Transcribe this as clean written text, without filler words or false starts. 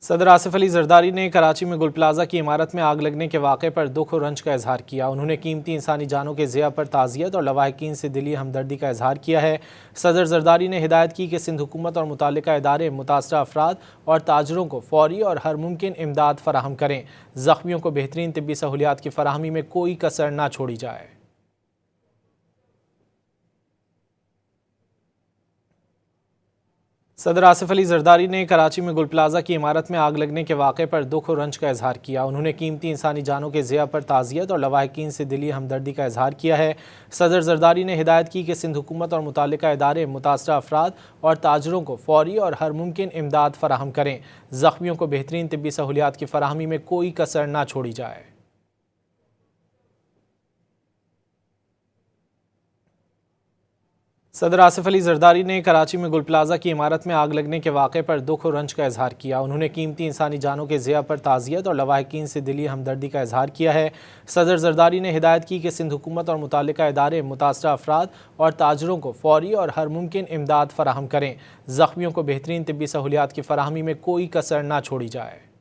صدر آصف علی زرداری نے کراچی میں گل پلازا کی عمارت میں آگ لگنے کے واقعے پر دکھ اور رنج کا اظہار کیا۔ انہوں نے قیمتی انسانی جانوں کے ضیاع پر تعزیت اور لواحقین سے دلی ہمدردی کا اظہار کیا ہے۔ صدر زرداری نے ہدایت کی کہ سندھ حکومت اور متعلقہ ادارے متاثرہ افراد اور تاجروں کو فوری اور ہر ممکن امداد فراہم کریں۔ زخمیوں کو بہترین طبی سہولیات کی فراہمی میں کوئی کسر نہ چھوڑی جائے۔ صدر آصف علی زرداری نے کراچی میں گل پلازا کی عمارت میں آگ لگنے کے واقعے پر دکھ اور رنج کا اظہار کیا۔ انہوں نے قیمتی انسانی جانوں کے ضیاع پر تعزیت اور لواحقین سے دلی ہمدردی کا اظہار کیا ہے۔ صدر زرداری نے ہدایت کی کہ سندھ حکومت اور متعلقہ ادارے متاثرہ افراد اور تاجروں کو فوری اور ہر ممکن امداد فراہم کریں۔ زخمیوں کو بہترین طبی سہولیات کی فراہمی میں کوئی کسر نہ چھوڑی جائے۔ صدر آصف علی زرداری نے کراچی میں گل پلازا کی عمارت میں آگ لگنے کے واقعے پر دکھ اور رنج کا اظہار کیا۔ انہوں نے قیمتی انسانی جانوں کے ضیاع پر تعزیت اور لواحقین سے دلی ہمدردی کا اظہار کیا ہے۔ صدر زرداری نے ہدایت کی کہ سندھ حکومت اور متعلقہ ادارے متاثرہ افراد اور تاجروں کو فوری اور ہر ممکن امداد فراہم کریں۔ زخمیوں کو بہترین طبی سہولیات کی فراہمی میں کوئی کسر نہ چھوڑی جائے۔